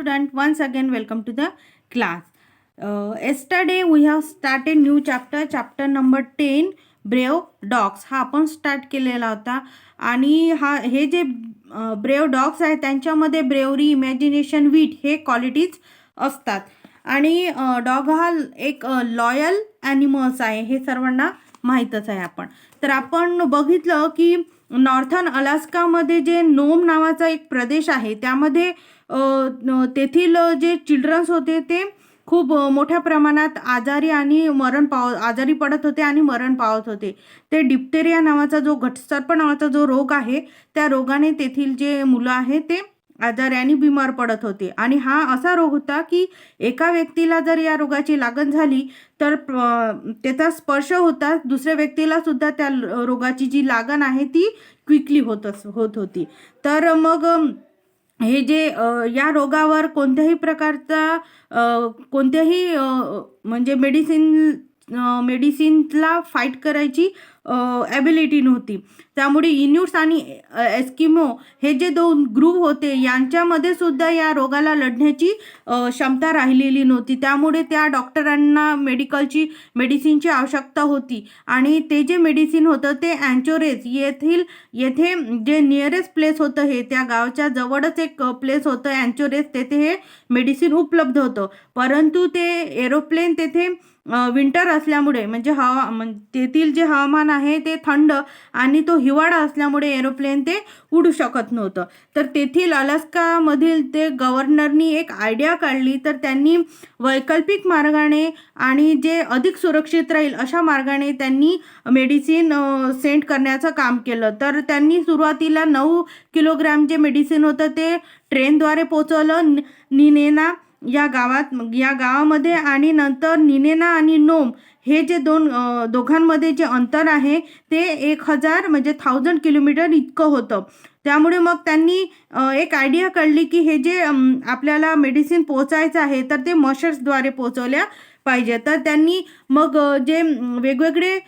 Student, once again welcome to the class. Yesterday we have started new chapter number 10 brave dogs हा आपण start केलेला होता. आणि हे जे ब्रेव डॉग्स आहेत त्यांच्यामध्ये ब्रेवरी, इमॅजिनेशन, वीट हे क्वालिटीज असतात. आणि डॉग हा एक लॉयल ॲनिमल्स आहे, हे सर्वांना माहीतच आहे. तर आपण बघितलं की नॉर्थर्न अलास्कामध्ये जे नोम नावाचा एक प्रदेश आहे त्यामध्ये तेथील जे चिल्ड्रन्स होते ते खूप मोठ्या प्रमाणात आजारी पडत होते आणि मरण पावत होते. ते डिप्टेरिया नावाचा जो घटसर्प नावाचा जो रोग आहे त्या रोगाने तेथील जे मुलं आहेत ते आजाराने बिमार पडत होते. आणि हा असा रोग होता की एका व्यक्तीला जर या रोगाची लागण झाली तर त्याचा स्पर्श होता दुसऱ्या व्यक्तीला सुद्धा त्या रोगाची जी लागण आहे ती क्विकली होत होती. तर मग हे जे या रोगावर कोणत्याही प्रकारचा म्हणजे मेडिसिनला फाईट करायची ॲबिलिटी नव्हती. त्यामुळे इन्यूट्स आणि एस्किमो हे जे दोन ग्रुप होते यांच्यामध्ये सुद्धा या रोगाला लढण्याची क्षमता राहिलेली नव्हती. त्यामुळे त्या डॉक्टरांना मेडिसिनची आवश्यकता होती. आणि ते जे मेडिसिन होतं ते अँचोरेज येथे जे नियरेस्ट प्लेस होतं हे त्या गावाच्या जवळच एक प्लेस होतं अँचोरेज, तेथे हे मेडिसिन उपलब्ध होतं. परंतु ते एरोप्लेन तेथे विंटर असल्यामुळे म्हणजे तेथील जे हवामान आहे ते थंड आणि तो हिवाळा असल्यामुळे एरोप्लेन ते उडू शकत नव्हतं. तर तेथील अलास्कामधील ते गव्हर्नरनी एक आयडिया काढली. तर त्यांनी वैकल्पिक मार्गाने आणि जे अधिक सुरक्षित राहील अशा मार्गाने त्यांनी मेडिसिन सेंड करण्याचं काम केलं. तर त्यांनी सुरुवातीला 9 किलोग्रॅम जे मेडिसिन होतं ते ट्रेनद्वारे पोचवलं निनेना या गावामध्ये. आणि नंतर निनेना आणि नोम हे जे दोघांमध्ये जे अंतर आहे ते 1000 म्हणजे 1000 किलोमीटर इतकं होतं. त्यामुळे मग त्यांनी एक आयडिया काढली की हे जे आपल्याला मेडिसिन पोचायचं आहे तर ते मशर्सद्वारे पोचवल्या पाहिजे. तर त्यांनी मग जे वेगवेगळे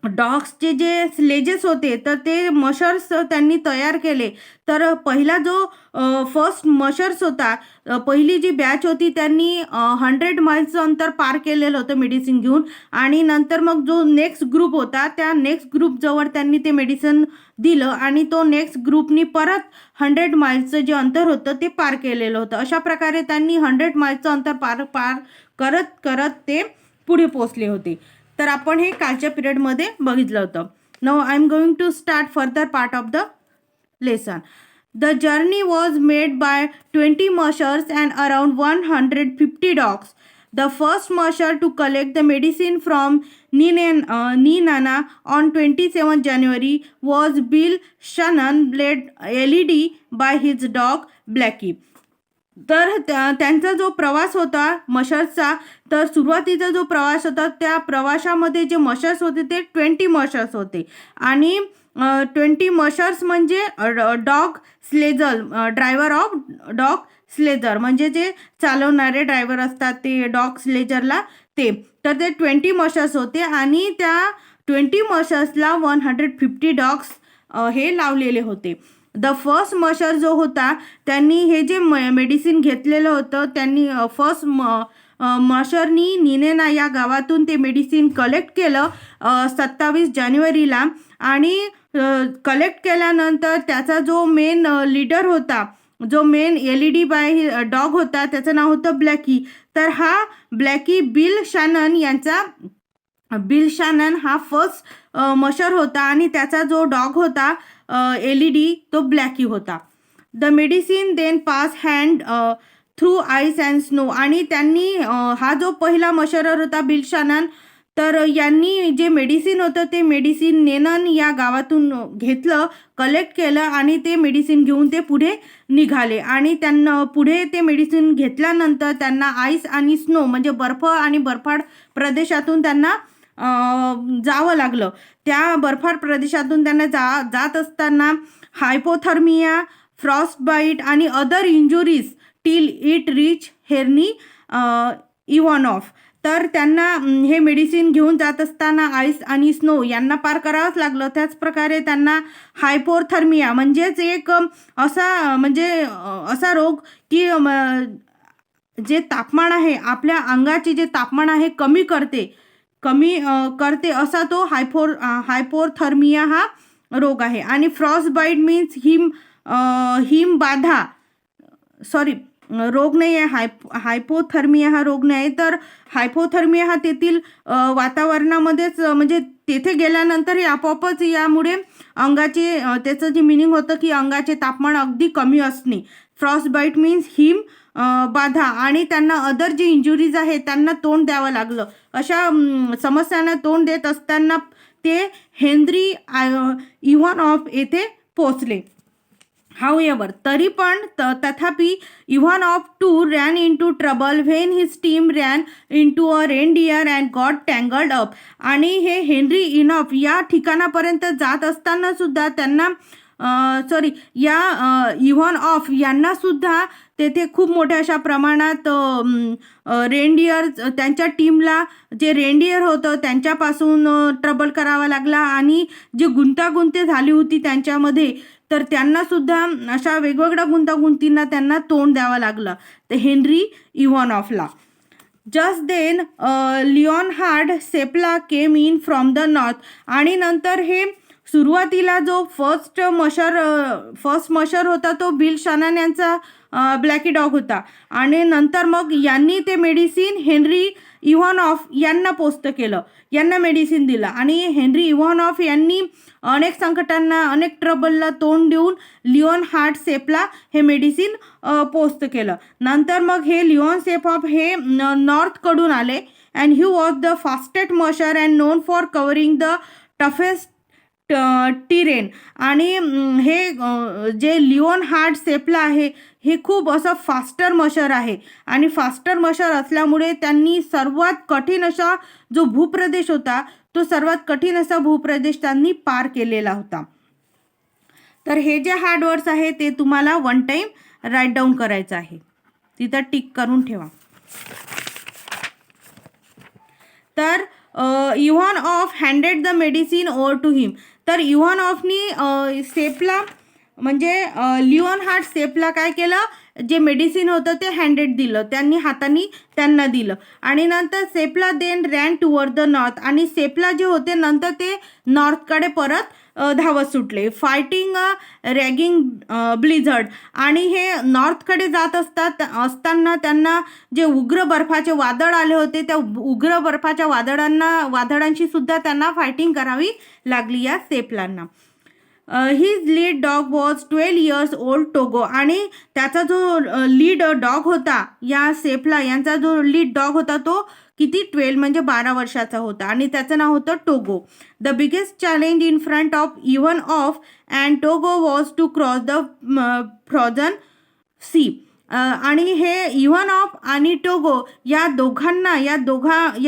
डॉग्सचे जे स्लेजेस होते तर ते मशर्स त्यांनी तयार केले. तर पहिला जो फर्स्ट मशर्स होता, पहिली जी बॅच होती त्यांनी 100 माइल्सचं अंतर पार केलेलं होतं मेडिसिन घेऊन. आणि नंतर मग जो नेक्स्ट ग्रुप होता त्या नेक्स्ट ग्रुपजवळ त्यांनी ते मेडिसिन दिलं आणि तो नेक्स्ट ग्रुपनी परत 100 माइल्सचं जे अंतर होतं ते पार केलेलं होतं. अशा प्रकारे त्यांनी 100 माइल्सचं अंतर पार करत ते पुढे पोचले होते. तर आपण हे कालच्या पिरियडमध्ये बघितलं होतं. Now I am going to start further part of the lesson. The journey was made by 20 mushers and around 150 dogs. The first musher to collect the medicine from Ninana on 27 January was Bill Shannon, led LED by his dog Blackie. तर त्यांचा जो प्रवास होता मशर्सचा, तर सुरुवातीचा जो प्रवास होता त्या प्रवासामध्ये जे मशर्स होते ते 20 मशर्स होते. आणि 20 मशर्स म्हणजे डॉग स्लेजर, ड्रायव्हर ऑफ डॉग स्लेजर म्हणजे जे चालवणारे ड्रायव्हर असतात ते डॉग स्लेजरला ते. तर ते 20 मशर्स होते आणि त्या 20 मशर्सला 150 डॉग्स हे लावलेले होते. द फर्स्ट मशर जो होता त्यांनी हे जे मेडिसिन घेतलेलं होतं त्यांनी फर्स्ट मशरनी निनेना या गावातून ते मेडिसिन कलेक्ट केलं 27 जानेवारीला. आणि कलेक्ट केल्यानंतर त्याचा जो मेन लीडर होता, जो मेन LED बाय डॉग होता त्याचं नाव होतं ब्लॅकी. तर हा ब्लॅकी बिल शॅनन हा फर्स्ट मशर होता आणि त्याचा जो डॉग होता LED तो ब्लॅकी होता. The medicine then pass hand through ice and snow. आणि त्यांनी हा जो पहिला मशरर होता बिल शॅनन, तर यांनी जे मेडिसिन होतं ते मेडिसिन नेनन या गावातून घेतलं, कलेक्ट केलं आणि ते मेडिसिन घेऊन ते पुढे निघाले. आणि त्यांना पुढे ते मेडिसिन घेतल्यानंतर त्यांना आईस आणि स्नो म्हणजे बर्फ आणि बर्फाळ प्रदेशातून त्यांना जावं लागलं. त्या बर्फाळ प्रदेशातून त्यांना जात असताना हायपोथर्मिया, फ्रॉस्टबाईट आणि other injuries till it reach हेर्नी इव्हॉनॉफ. तर त्यांना हे मेडिसिन घेऊन जात असताना आईस आणि स्नो यांना पार करावंच लागलं. त्याचप्रकारे त्यांना हायपोथर्मिया म्हणजेच एक असा रोग की जे तापमान आहे आपल्या अंगाचे जे तापमान आहे कमी करते असा तो हायपोथर्मिया हा रोग आहे. आणि फ्रॉस्ट बाईट मीन्स हिमबाधा, सॉरी रोग नाही आहे, हायपोथर्मिया हा रोग नाही आहे. तर हायपोथर्मिया हा तेथील वातावरणामध्येच म्हणजे तेथे गेल्यानंतर हे आपोआपच यामुळे अंगाचे त्याचं जे मिनिंग होतं की अंगाचे तापमान अगदी कमी असणे. फ्रॉस्ट बाईट मीन्स बाधा. आणि त्यांना अदर जे इंजुरीज आहेत त्यांना तोंड द्यावं लागलं. अशा समस्यांना तोंड देत असताना ते हेनरी इव्हानॉफ येथे पोचले. However, तरी पण तथापि Ivanoff too ran into trouble when his team ran into a reindeer and got tangled up. आणि हे हेनरी इनॉफ या ठिकाणापर्यंत जात असताना सुद्धा त्यांना इव्हानऑफ यांना सुद्धा तेथे खूप मोठ्या अशा प्रमाणात रेनडियर त्यांच्या टीमला जे रेनडियर होतं त्यांच्यापासून ट्रबल करावा लागला आणि जी गुंतागुंती झाली होती त्यांच्यामध्ये तर त्यांना सुद्धा अशा वेगवेगळ्या गुंतागुंतींना त्यांना तोंड द्यावं लागलं तर हेनरी इव्हानॉफला. Just then Leonhard Seppala came in from the north. आणि नंतर हे सुरुवातीला जो फर्स्ट मशर होता तो बिल शनान यांचा ब्लॅकी डॉग होता. आणि नंतर मग यांनी ते मेडिसिन हेनरी इव्हानॉफ यांना पोस्ट केलं, यांना मेडिसिन दिलं. आणि हेनरी इव्हानॉफ यांनी अनेक संकटांना अनेक ट्रबलला तोंड देऊन लिओनहार्ड सेपला हे मेडिसिन पोस्ट केलं. नंतर मग हे लिओन सेपॉफ हे नॉर्थकडून आले and he was the fastest musher and known for covering the toughest terrain. आणि हे जे लिओनहार्ड सेपला आहे हे खूप असं फास्टर मशर आहे आणि फास्टर मशर असल्यामुळे त्यांनी सर्वात कठीण असा जो भूप्रदेश होता तो सर्वात कठीण असा भूप्रदेश त्यांनी पार केलेला होता. तर हे जे हार्ड वर्ड्स आहे ते तुम्हाला वन टाइम राईट डाऊन करायचं आहे, तिथं टिक करून ठेवा. तर Ivanoff handed the medicine over to him. तर इव्हानऑफनी सेपला म्हणजे लिओनहार्ड सेपला काय केलं, जे मेडिसिन होतं ते हँडेड दिलं, त्यांनी हाताने त्यांना दिलं. आणि नंतर Seppala then ran toward the north. आणि सेपला जे होते नंतर ते नॉर्थकडे परत धावत सुटले. Fighting raging blizzard. आणि हे नॉर्थकडे जात असताना त्यांना जे उग्र बर्फाचे वादळ आले होते त्या उग्र बर्फाच्या वादळांशी सुद्धा त्यांना फायटिंग करावी लागली या सेपलांना. His lead dog was 12 years old Togo. आणि त्याचा जो लीड डॉग होता या सेपला यांचा जो लीड डॉग होता तो किती 12 म्हणजे 12 वर्षाचा होता आणि त्याचं नाव होतं Togo. The biggest challenge in front of Ivanoff and Togo was to cross the frozen sea. आणि हे इव्हानऑफ आणि टोगो या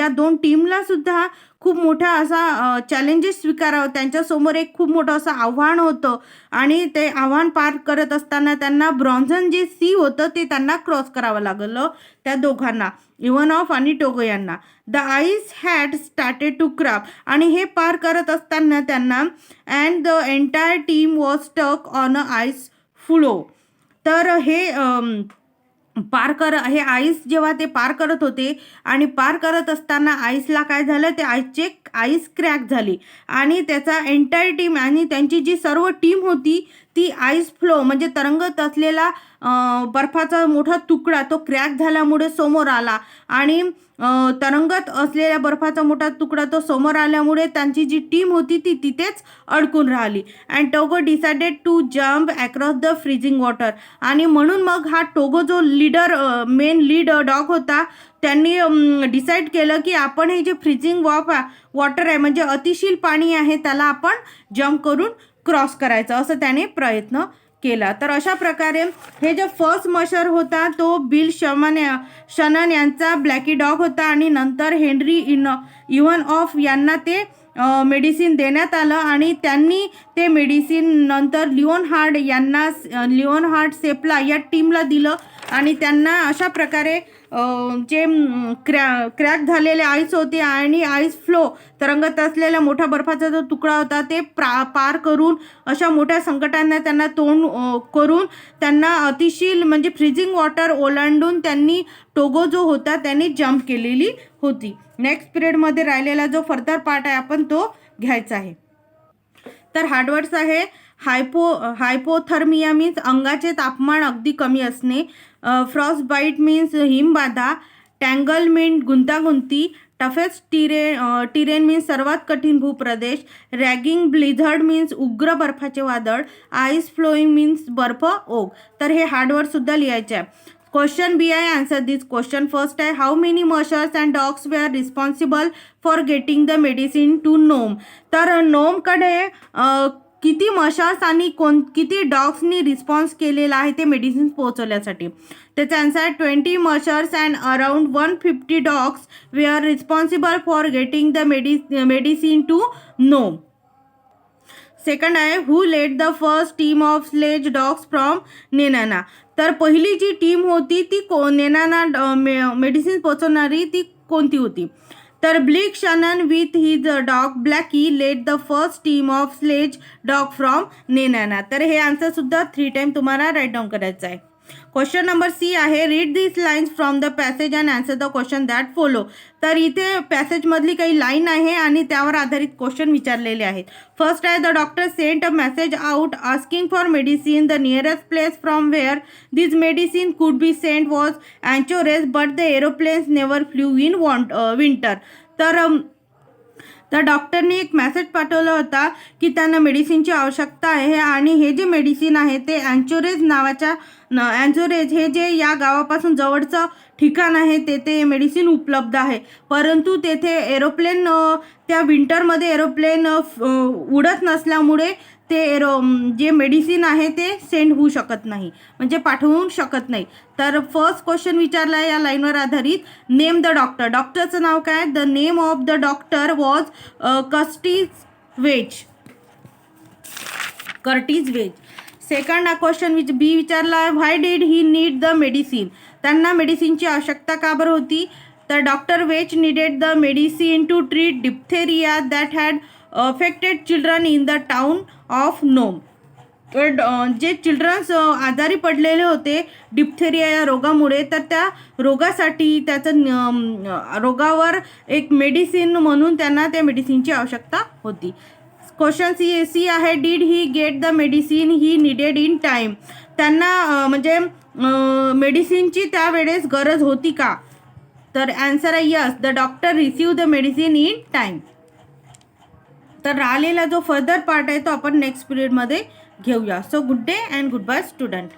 दोन टीमला सुद्धा खूप मोठा असा चॅलेंजेस स्वीकारावं, त्यांच्यासमोर एक खूप मोठं असं आव्हान होतं. आणि ते आव्हान पार करत असताना त्यांना ब्रॉन्झन जे सी होतं ते त्यांना क्रॉस करावं लागलं त्या दोघांना, इव्हानऑफ आणि टोगो यांना. The ice had started to crack. आणि हे पार करत असताना त्यांना and the entire team was stuck on a ice floe. तर हे हे आईस जेव्हा ते पार करत होते आणि पार करत असताना आईसला काय झालं, ते आईस क्रॅक झाली आणि त्याचा एंटायर टीम आणि त्यांची जी सर्व टीम होती ती आईस फ्लो म्हणजे तरंगत असलेला बर्फाचा मोठा तुकडा तो क्रॅक झाल्यामुळे समोर आला. आणि तरंगत असलेल्या बर्फाचा मोठा तुकडा तो समोर आल्यामुळे त्यांची जी टीम होती ती तिथेच अडकून राहिली. And Togo decided to jump across the freezing water. आणि म्हणून मग हा टोगो जो मेन लीड डॉग होता त्यांनी डिसाईड केलं की आपण हे जे फ्रीजिंग वॉटर आहे म्हणजे अतिशील पाणी आहे त्याला आपण जम्प करून क्रॉस करायचं असं त्याने प्रयत्न केला. तर अशा प्रकारे हे जे फर्स्ट मशर होता तो बिल शनन यांचा ब्लॅकी डॉग होता. आणि नंतर हेनरी इव्हानऑफ यांना ते मेडिसिन देण्यात आलं आणि त्यांनी ते मेडिसिन नंतर लिओनहार्ड सेपला या टीमला दिलं आणि त्यांना अशा प्रकारे जे क्रॅक झालेले आईस होते आणि आईस फ्लो तरंगत असलेल्या मोठ्या बर्फाचा जो तुकडा होता ते पार करून अशा मोठ्या संकटांना त्यांना तोंड करून त्यांना अतिशील म्हणजे फ्रीजिंग वॉटर ओलांडून त्यांनी टोगो जो होता त्यांनी जम्प केलेली होती. नेक्स्ट पिरियडमध्ये राहिलेला जो फर्दर पार्ट आहे आपण तो घ्यायचा आहे. तर हार्डवर्ड्स आहे हायपोथर्मिया मीन्स अंगाचे तापमान अगदी कमी असणे. फ्रॉस्ट बाईट मीन्स हिमबाधा. टँगलमेंट गुंतागुंती. टफेस्ट टिरेन मीन्स सर्वात कठीण भूप्रदेश. रॅगिंग ब्लिझर्ड मीन्स उग्र बर्फाचे वादळ. आईस फ्लोईंग मीन्स बर्फ ओघ. तर हे हार्डवर्ड सुद्धा लिहायचे आहे. क्वेश्चन बी आहे आन्सर दिस क्वेश्चन. फर्स्ट आहे how many mushers and dogs were responsible for getting the medicine to Nome. तर नोमकडे किती मशर्स आणि किती डॉग्सनी रिस्पॉन्स केलेला आहे ते मेडिसिन पोहोचवण्यासाठी. त्याचा आन्सर आहे 20 mushers and around 150 dogs were responsible for getting the medicine to Nome. Second आहे who led the first team of sledge dogs from Nenana. तर पहिली जी टीम होती ती नेनाना मेडिसिन पोहोचवणारी ती कोणती होती. तर Bill Shannon with his dog Blackie led the first team of sledge dog from Nenana. तर हे आन्सर सुद्धा 3 टाइम तुम्हाला राईट डाऊन करायचं आहे. क्वेश्चन नंबर सी आहे read this lines from the passage and answer the question that follow. तर इथे पॅसेजमधली काही लाईन आहे आणि त्यावर आधारित क्वेश्चन विचारलेले आहेत. फर्स्ट आहे the doctor sent a message out asking for medicine. The nearest place from where this medicine could be sent was Anchorage but the aeroplanes never flew in winter. तर डॉक्टरने एक मेसेज पाठवला होता की त्यांना मेडिसिनची आवश्यकता आहे आणि हे जे मेडिसिन आहे ते अँचोरेज हे जे या गावापासून जवळचं ठिकाण आहे तेथे मेडिसिन उपलब्ध आहे. परंतु तेथे एरोप्लेन त्या विंटरमध्ये एरोप्लेन उडत नसल्यामुळे ते जे मेडिसिन आहे ते सेंड होऊ शकत नाही म्हणजे पाठवू शकत नाही. तर फर्स्ट क्वेश्चन विचारला आहे या लाईनवर आधारित नेम द डॉक्टर. डॉक्टरचं नाव काय. The name of the doctor was Curtis Welch. Second question B विचारला आहे why did he need the medicine. त्यांना मेडिसिनची आवश्यकता का बरं होती. तर doctor Welch needed the medicine to treat diphtheria that had affected children in the town of Nome. तर जे चिल्ड्रन्स आजारी पडलेले होते डिप्थेरिया या रोगामुळे तर त्या रोगासाठी रोगावर एक मेडिसिन म्हणून त्यांना त्या मेडिसिनची आवश्यकता होती. क्वेश्चन सी आहे did he get the medicine he needed in time. त्यांना म्हणजे मेडिसिनची त्यावेळेस गरज होती का. तर आन्सर आहे yes the doctor receive the medicine in time. तर राहिलेला जो फर्दर पार्ट आहे तो आपण नेक्स्ट पिरियडमध्ये घेऊया. So good day and goodbye student.